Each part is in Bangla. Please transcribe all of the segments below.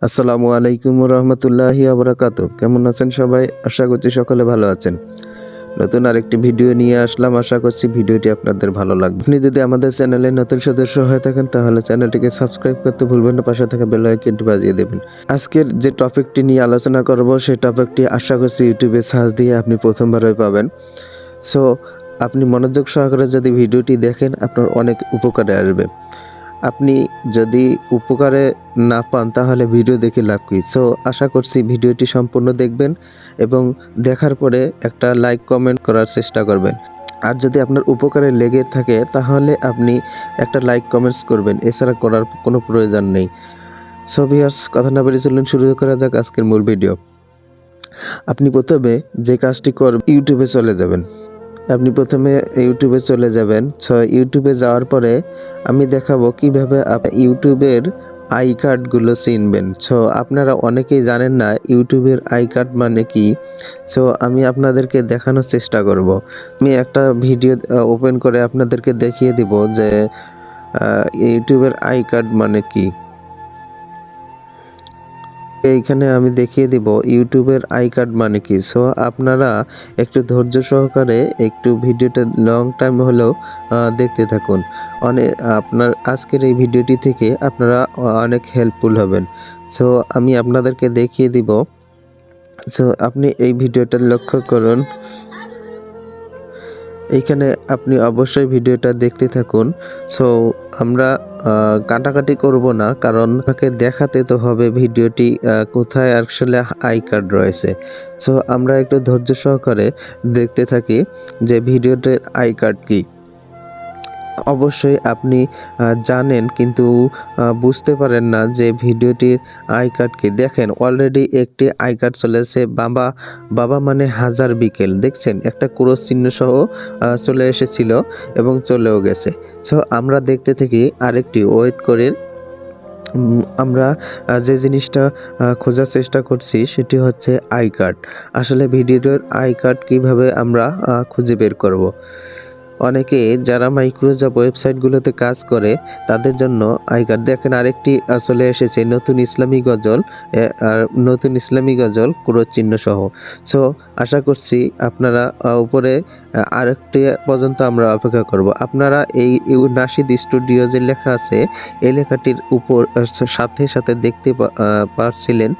আসসালামু আলাইকুম রহমতুল্লাহি আবরাকাতু। কেমন আছেন সবাই? আশা করছি সকলে ভালো আছেন। নতুন আরেকটি ভিডিও নিয়ে আসলাম। আশা করছি ভিডিওটি আপনাদের ভালো লাগবে। আপনি যদি আমাদের চ্যানেলে নতুন সদস্য হয়ে থাকেন তাহলে চ্যানেলটিকে সাবস্ক্রাইব করতে ভুলবেন না, পাশে থাকা বেল আইকনটি বাজিয়ে দেবেন। আজকের যে টপিকটি নিয়ে আলোচনা করব সেই টপিকটি আশা করছি ইউটিউবে সার্চ দিয়ে আপনি প্রথমবারই পাবেন। সো আপনি মনোযোগ সহকারে যদি ভিডিওটি দেখেন আপনার অনেক উপকারে আসবে। আপনি যদি উপকারে না পান তাহলে ভিডিও দেখে লাভ কি? সো আশা করছি ভিডিওটি সম্পূর্ণ দেখবেন এবং দেখার পরে একটা লাইক কমেন্ট করার চেষ্টা করবেন। আর যদি আপনার উপকারে লেগে থাকে তাহলে আপনি একটা লাইক কমেন্টস করবেন, এছাড়া করার কোনো প্রয়োজন নেই। সো ভিউয়ার্স, কথা না বেরিয়ে চলুন, শুরু করা যাক আজকের মূল ভিডিও। আপনি প্রথমে যে কাজটি করবেন, ইউটিউবে চলে যাবেন। আপনি প্রথমে ইউটিউবে চলে যাবেন। ইউটিউবে যাওয়ার পরে আমি দেখাবো কিভাবে ইউটিউবের আই কার্ডগুলো চিনবেন। আপনারা অনেকেই জানেন না ইউটিউবের আই কার্ড মানে কি। আমি আপনাদেরকে দেখানোর চেষ্টা করব। আমি একটা ভিডিও ওপেন করে আপনাদেরকে দেখিয়ে দিব যে ইউটিউবের আই কার্ড মানে কি। এইখানে আমি দেখিয়ে দিব ইউটিউবের আই কার্ড মানে কি। আপনারা একটু ধৈর্য সহকারে একটু ভিডিওটা লং টাইম হলেও দেখতে থাকুন। আপনার আজকের এই ভিডিওটি থেকে আপনারা অনেক হেল্পফুল হবেন। আমি আপনাদেরকে দেখিয়ে দিব। আপনি এই ভিডিওটা লক্ষ্য করুন। এইখানে আপনি অবশ্যই ভিডিওটা দেখতে থাকুন। আমরা কাটাকাটি করব না, কারণ আপনাকে দেখাতে তো হবে ভিডিওটি কোথায় আসলে আই কার্ড রয়েছে। আমরা একটু ধৈর্য সহকারে দেখতে থাকি যে ভিডিওটির আই কার্ড কি। অবশ্যই আপনি জানেন কিন্তু বুঝতে পারেন না যে ভিডিওটির আই কার্ড কি। দেখেন অলরেডি একটি আই কার্ড চলেছে। বাবা বাবা মানে হাজার বিকেল, দেখছেন একটা ক্রস চিহ্ন সহ চলে এসেছিল এবং চলেও গেছে। আমরা দেখতে থাকি, আরেকটি ওয়েট করে। আমরা যে জিনিসটা খোঁজার চেষ্টা করছি সেটি হচ্ছে আই কার্ড। আসলে ভিডিওর আই কার্ড কীভাবে আমরা খুঁজে বের করব। অনেকে যারা মাইক্রোজব ওয়েবসাইটগুলোতে কাজ করে তাদের জন্য আই কার্ড। দেখেন আরেকটি চলে এসেছে নতুন ইসলামী গজল ক্রস চিহ্ন সহ। আশা করছি আপনারা উপরে আরেকটি পর্যন্ত আমরা অপেক্ষা করব। আপনারা এই নাশিদ স্টুডিও যে লেখা আছে এই লেখাটির উপর সাথে সাথে দেখতে পারছিলেন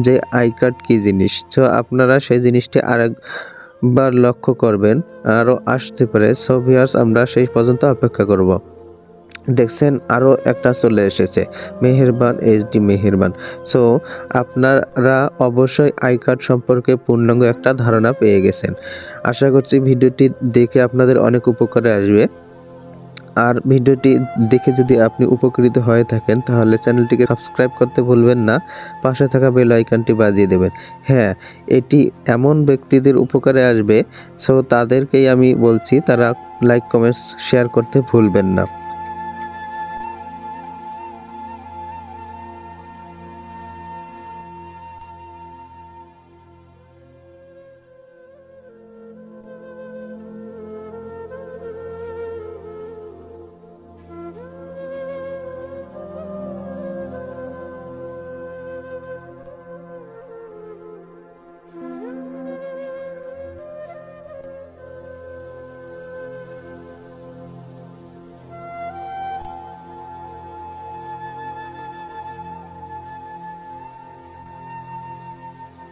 যে আই কার্ড কী জিনিস। আপনারা সেই জিনিসটি আরেকবার লক্ষ্য করবেন, আরও আসতে পারে। ভিউয়ার্স, আমরা সেই পর্যন্ত অপেক্ষা করব। দেখছেন আরও একটা চলে এসেছে, মেহেরবান এইচডি মেহেরবান। আপনারা অবশ্যই আই কার্ড সম্পর্কে পূর্ণাঙ্গ একটা ধারণা পেয়ে গেছেন। আশা করছি ভিডিওটি দেখে আপনাদের অনেক উপকারে আসবে। আর ভিডিওটি দেখে যদি আপনি উপকৃত হয়ে থাকেন তাহলে চ্যানেলটিকে সাবস্ক্রাইব করতে ভুলবেন না, পাশে থাকা বেল আইকনটি বাজিয়ে দেবেন। হ্যাঁ, এটি এমন ব্যক্তিদের উপকারে আসবে, তাদেরকেই আমি বলছি তারা লাইক কমেন্টস শেয়ার করতে ভুলবেন না।